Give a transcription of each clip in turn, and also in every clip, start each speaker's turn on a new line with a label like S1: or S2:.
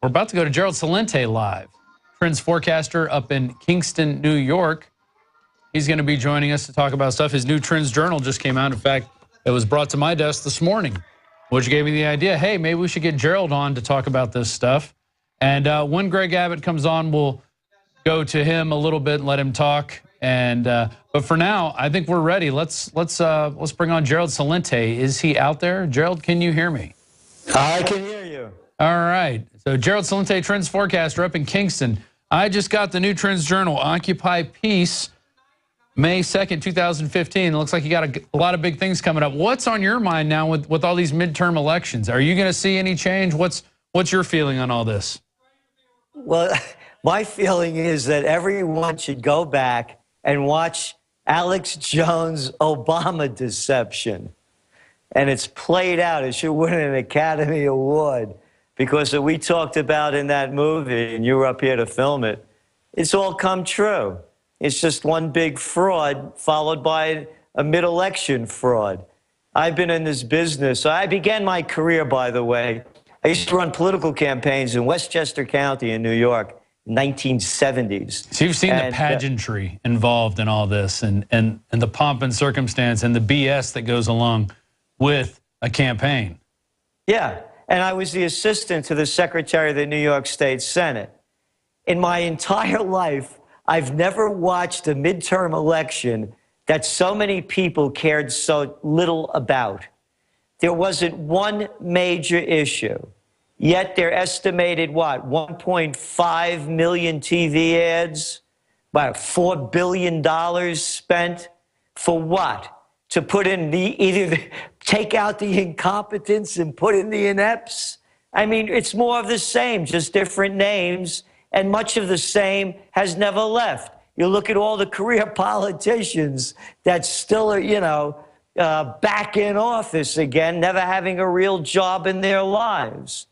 S1: We're about to go to Gerald Celente live, trends forecaster up in Kingston, New York. He's going to be joining us to talk about stuff. His new Trends Journal just came out. In fact, it was brought to my desk this morning, which gave me the idea, hey, maybe we should get Gerald on to talk about this stuff. And when Greg Abbott comes on, we'll go to him a little bit and let him talk. And but for now, I think we're ready. Let's bring on Gerald Celente. Is he out there? Gerald, can you hear me?
S2: I can hear you.
S1: All right. So Gerald Celente, trends forecaster up in Kingston. I just got the new Trends Journal, Occupy Peace, May 2nd, 2015. It looks like you got a lot of big things coming up. What's on your mind now with all these midterm elections? Are you going to see any change? What's your feeling on all this?
S2: Well, my feeling is that everyone should go back and watch Alex Jones' Obama deception. And it's played out. It should win an Academy Award because what we talked about in that movie, and you were up here to film it, it's all come true. It's just one big fraud followed by a mid-election fraud. I've been in this business. I began my career, by the way. I used to run political campaigns in Westchester County in New York in the 1970s.
S1: So you've seen the pageantry involved in all this and the pomp and circumstance and the BS that goes along with a campaign.
S2: Yeah, and I was the assistant to the Secretary of the New York State Senate. In my entire life, I've never watched a midterm election that so many people cared so little about. There wasn't one major issue, yet they're estimated, what, 1.5 million TV ads, about $4 billion spent for what? To put in take out the incompetents and put in the inepts? I mean, it's more of the same, just different names, and much of the same has never left. You look at all the career politicians that still are, back in office again, never having a real job in their lives.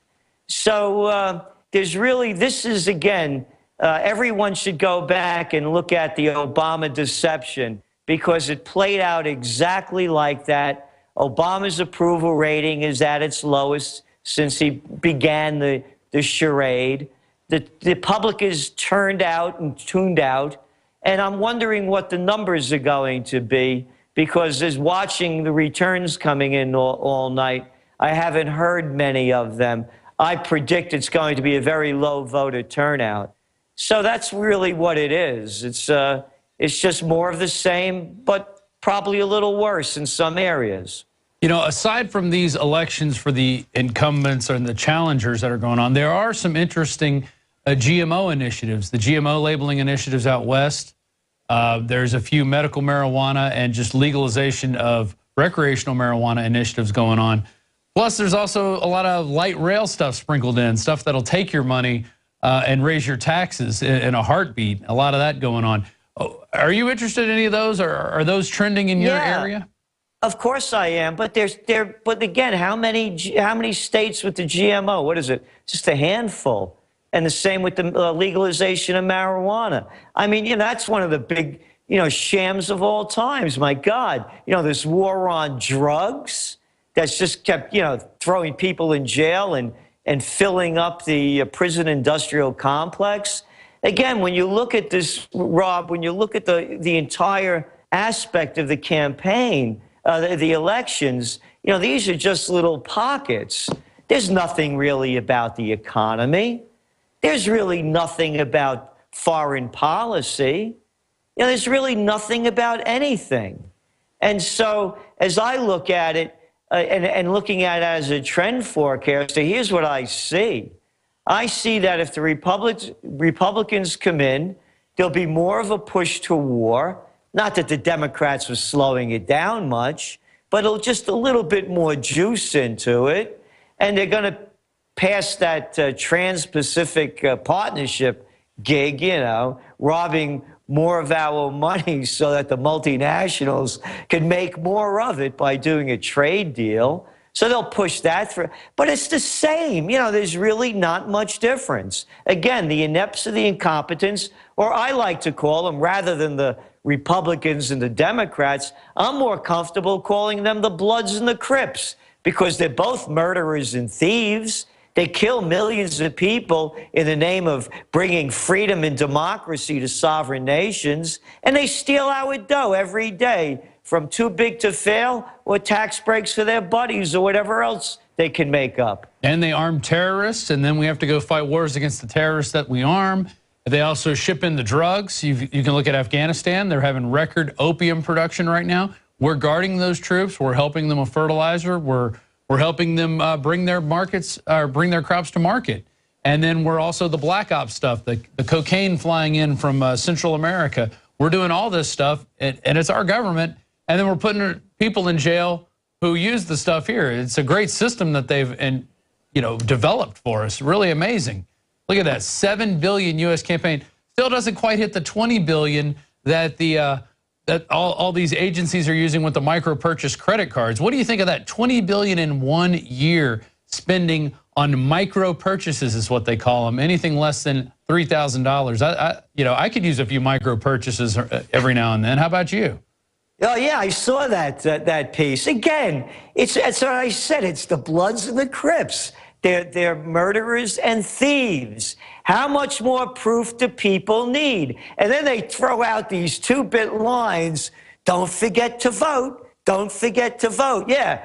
S2: So this is, again, everyone should go back and look at the Obama deception, because it played out exactly like that. Obama's approval rating is at its lowest since he began the charade. The public is turned out and tuned out, and I'm wondering what the numbers are going to be, because as watching the returns coming in all night, I haven't heard many of them. I predict it's going to be a very low voter turnout. So that's really what it is. It's just more of the same, but probably a little worse in some areas.
S1: You know, aside from these elections for the incumbents and the challengers that are going on, there are some interesting GMO initiatives, the GMO labeling initiatives out west. There's a few medical marijuana and just legalization of recreational marijuana initiatives going on. Plus, there's also a lot of light rail stuff sprinkled in, stuff that'll take your money and raise your taxes in a heartbeat. A lot of that going on. Are you interested in any of those, or are those trending in your area?
S2: Of course I am, but but again, how many states with the GMO? What is it? Just a handful. And the same with the legalization of marijuana. I mean, that's one of the big, shams of all times. My God, this war on drugs that's just kept, throwing people in jail and filling up the prison industrial complex. Again, when you look at this, Rob, when you look at the entire aspect of the campaign, the elections, these are just little pockets. There's nothing really about the economy. There's really nothing about foreign policy. There's really nothing about anything. And so as I look at it, and looking at it as a trend forecaster, here's what I see. I see that if the Republicans come in, there'll be more of a push to war. Not that the Democrats were slowing it down much, but it'll just a little bit more juice into it. And they're going to pass that Trans-Pacific Partnership gig, robbing more of our money so that the multinationals can make more of it by doing a trade deal. So they'll push that through. But it's the same. There's really not much difference. Again, the inepts are the incompetents, or I like to call them, rather than the Republicans and the Democrats, I'm more comfortable calling them the Bloods and the Crips, because they're both murderers and thieves. They kill millions of people in the name of bringing freedom and democracy to sovereign nations, and they steal our dough every day from too big to fail or tax breaks for their buddies or whatever else they can make up.
S1: And they arm terrorists, and then we have to go fight wars against the terrorists that we arm. They also ship in the drugs. You can look at Afghanistan. They're having record opium production right now. We're guarding those troops. We're helping them with fertilizer. We're helping them bring their crops to market. And then we're also the black ops stuff, the cocaine flying in from Central America. We're doing all this stuff, and it's our government. And then we're putting people in jail who use the stuff here. It's a great system that they've developed for us. Really amazing. Look at that, $7 billion U.S. campaign. Still doesn't quite hit the $20 billion that that all these agencies are using with the micro purchase credit cards. What do you think of that? $20 billion in 1 year spending on micro purchases is what they call them. Anything less than $3,000. I could use a few micro purchases every now and then. How about you?
S2: Oh, yeah, I saw that piece. Again, it's what I said. It's the Bloods and the Crips. They're murderers and thieves. How much more proof do people need? And then they throw out these 2-bit lines, don't forget to vote, don't forget to vote. Yeah,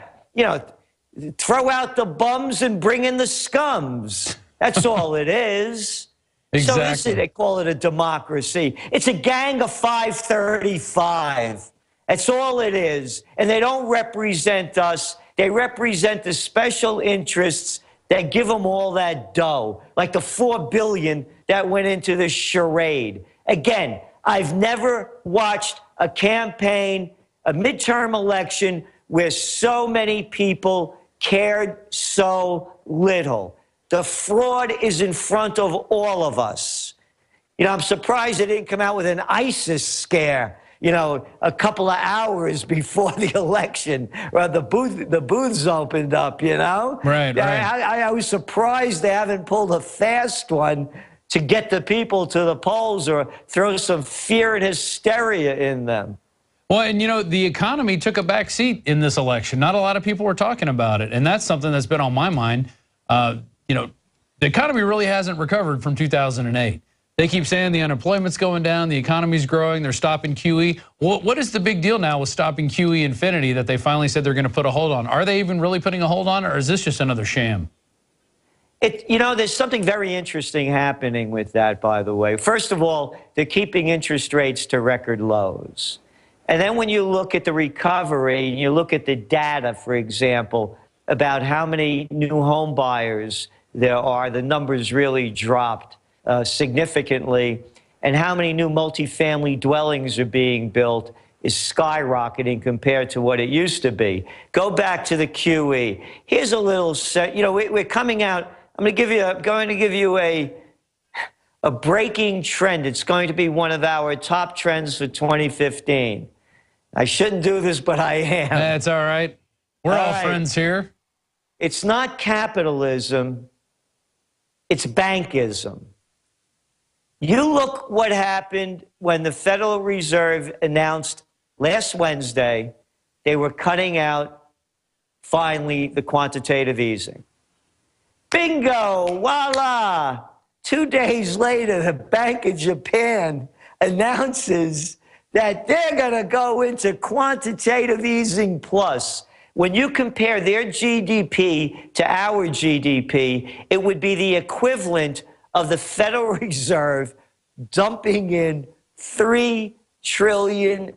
S2: throw out the bums and bring in the scums. That's all it is.
S1: Exactly.
S2: So listen, they call it a democracy. It's a gang of 535. That's all it is. And they don't represent us. They represent the special interests that give them all that dough, like the $4 billion that went into this charade. Again, I've never watched a campaign, a midterm election, where so many people cared so little. The fraud is in front of all of us. I'm surprised they didn't come out with an ISIS scare, a couple of hours before the election, or the booths opened up,
S1: Right.
S2: I was surprised they haven't pulled a fast one to get the people to the polls or throw some fear and hysteria in them.
S1: Well, and the economy took a back seat in this election. Not a lot of people were talking about it, and that's something that's been on my mind. The economy really hasn't recovered from 2008. They keep saying the unemployment's going down, the economy's growing, they're stopping QE. What is the big deal now with stopping QE Infinity that they finally said they're going to put a hold on? Are they even really putting a hold on, or is this just another sham?
S2: There's something very interesting happening with that, by the way. First of all, they're keeping interest rates to record lows. And then when you look at the recovery, and you look at the data, for example, about how many new home buyers there are, the numbers really dropped significantly, and how many new multifamily dwellings are being built is skyrocketing compared to what it used to be. Go back to the QE. Here's a little, we're coming out. I'm going to give you a breaking trend. It's going to be one of our top trends for 2015. I shouldn't do this, but I am.
S1: That's all right. We're all friends here.
S2: It's not capitalism. It's bankism. You look what happened when the Federal Reserve announced last Wednesday they were cutting out, finally, the quantitative easing. Bingo, voila. 2 days later, the Bank of Japan announces that they're going to go into quantitative easing plus. When you compare their GDP to our GDP, it would be the equivalent of the Federal Reserve dumping in $3 trillion.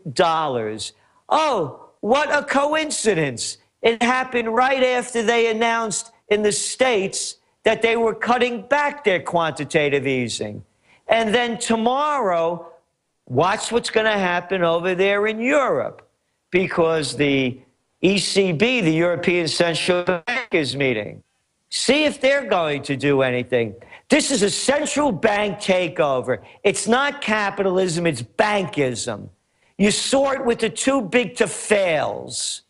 S2: Oh, what a coincidence. It happened right after they announced in the States that they were cutting back their quantitative easing. And then tomorrow, watch what's going to happen over there in Europe, because the ECB, the European Central Bank, is meeting. See if they're going to do anything. This is a central bank takeover. It's not capitalism, it's bankism. You saw it with the too big to fails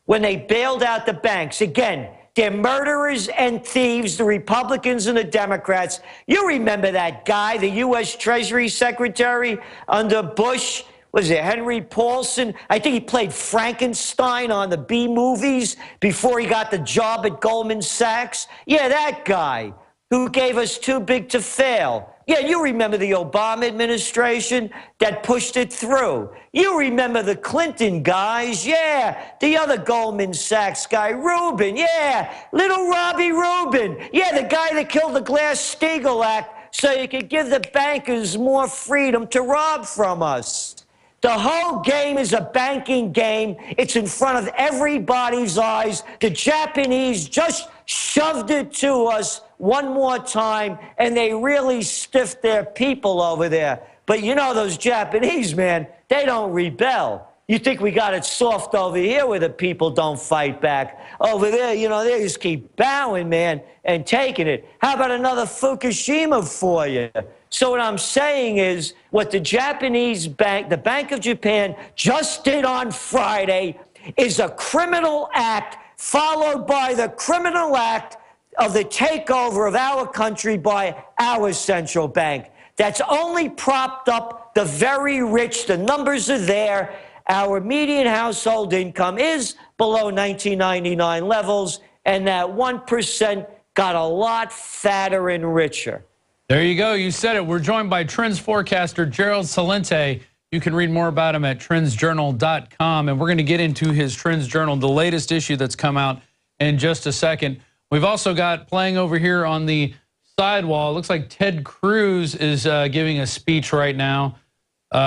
S2: when they bailed out the banks. Again, they're murderers and thieves, the Republicans and the Democrats. You remember that guy, the U.S. Treasury Secretary under Bush, Was it Henry Paulson? I think he played Frankenstein on the B movies before he got the job at Goldman Sachs. Yeah, that guy who gave us too big to fail. Yeah, you remember the Obama administration that pushed it through. You remember the Clinton guys. Yeah, the other Goldman Sachs guy, Rubin. Yeah, little Robbie Rubin. Yeah, the guy that killed the Glass-Steagall Act so you could give the bankers more freedom to rob from us. The whole game is a banking game. It's in front of everybody's eyes. The Japanese just shoved it to us one more time, and they really stiffed their people over there. But you know those Japanese, man, they don't rebel. You think we got it soft over here where the people don't fight back. Over there, you know, they just keep bowing, man, and taking it. How about another Fukushima for you? So what I'm saying is what the Japanese bank, the Bank of Japan, just did on Friday is a criminal act followed by the criminal act of the takeover of our country by our central bank. That's only propped up the very rich. The numbers are there. Our median household income is below 1999 levels, and that 1% got a lot fatter and richer.
S1: There you go. You said it. We're joined by trends forecaster Gerald Celente. You can read more about him at trendsjournal.com, and we're going to get into his Trends Journal, the latest issue that's come out, in just a second. We've also got playing over here on the sidewall. It looks like Ted Cruz is giving a speech right now,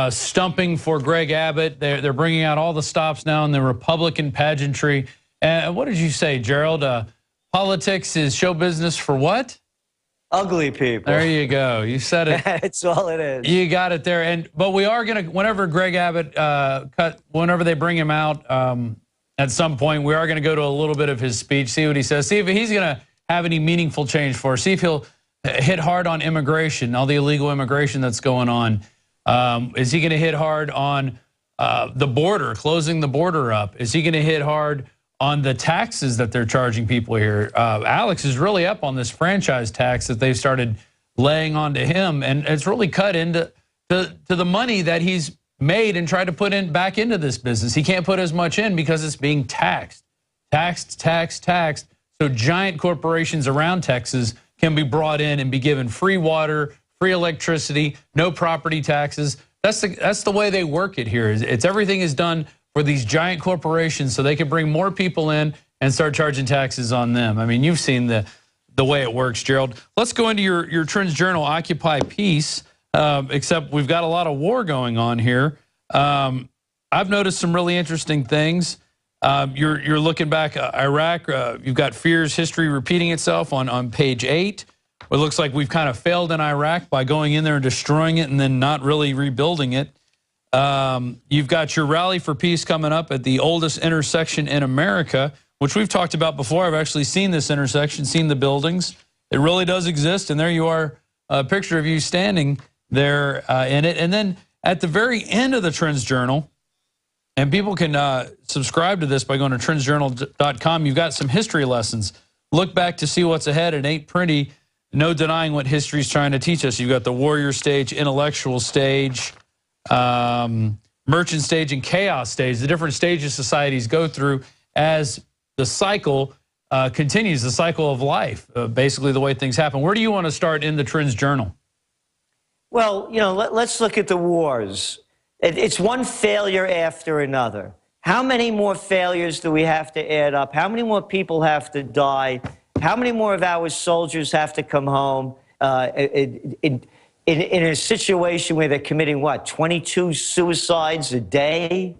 S1: stumping for Greg Abbott. They're bringing out all the stops now in the Republican pageantry. What did you say, Gerald? Politics is show business for what?
S2: Ugly people.
S1: There you go. You said it.
S2: That's all it is.
S1: You got it there. But we are going to, whenever Greg Abbott whenever they bring him out at some point, we are going to go to a little bit of his speech, see what he says, see if he's going to have any meaningful change for us, see if he'll hit hard on immigration, all the illegal immigration that's going on. Is he going to hit hard on the border, closing the border up? Is he going to hit hard on the taxes that they're charging people here? Alex is really up on this franchise tax that they've started laying onto him, and it's really cut into the money that he's made and tried to put in back into this business. He can't put as much in because it's being taxed. So giant corporations around Texas can be brought in and be given free water, free electricity, no property taxes. That's the way they work it here. It's everything is done for these giant corporations so they can bring more people in and start charging taxes on them. I mean, you've seen the way it works, Gerald. Let's go into your Trends Journal Occupy Peace, except we've got a lot of war going on here. I've noticed some really interesting things. You're looking back at Iraq. You've got fears, history repeating itself on page 8. It looks like we've kind of failed in Iraq by going in there and destroying it and then not really rebuilding it. You've got your Rally for Peace coming up at the oldest intersection in America, which we've talked about before. I've actually seen this intersection, seen the buildings. It really does exist, and there you are, a picture of you standing there in it. And then at the very end of the Trends Journal, and people can subscribe to this by going to trendsjournal.com, you've got some history lessons. Look back to see what's ahead. It ain't pretty. No denying what history's trying to teach us. You've got the warrior stage, intellectual stage, merchant stage, and chaos stage, the different stages societies go through as the cycle continues, the cycle of life, basically the way things happen. Where do you want to start in the Trends Journal?
S2: Well, you know, let's look at the wars. It's one failure after another. How many more failures do we have to add up? How many more people have to die? How many more of our soldiers have to come home in a situation where they're committing, what, 22 suicides a day,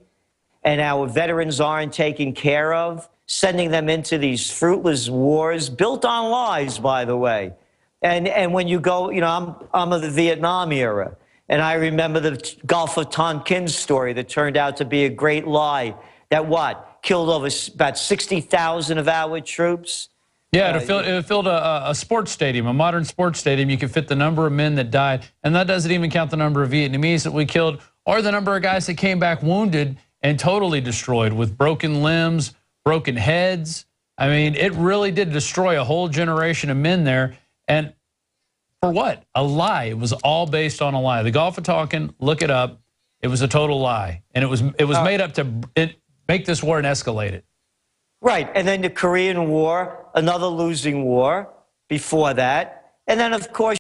S2: and our veterans aren't taken care of, sending them into these fruitless wars, built on lies, by the way. And when you go, you know, I'm of the Vietnam era, and I remember the Gulf of Tonkin story that turned out to be a great lie that, what, killed over about 60,000 of our troops.
S1: Yeah, it filled a sports stadium, a modern sports stadium. You could fit the number of men that died, and that doesn't even count the number of Vietnamese that we killed, or the number of guys that came back wounded and totally destroyed with broken limbs, broken heads. I mean, it really did destroy a whole generation of men there. And for what? A lie. It was all based on a lie. The Gulf of Tonkin, look it up. It was a total lie, and it was made up to make this war and escalate it.
S2: Right, and then the Korean War, another losing war before that. And then, of course,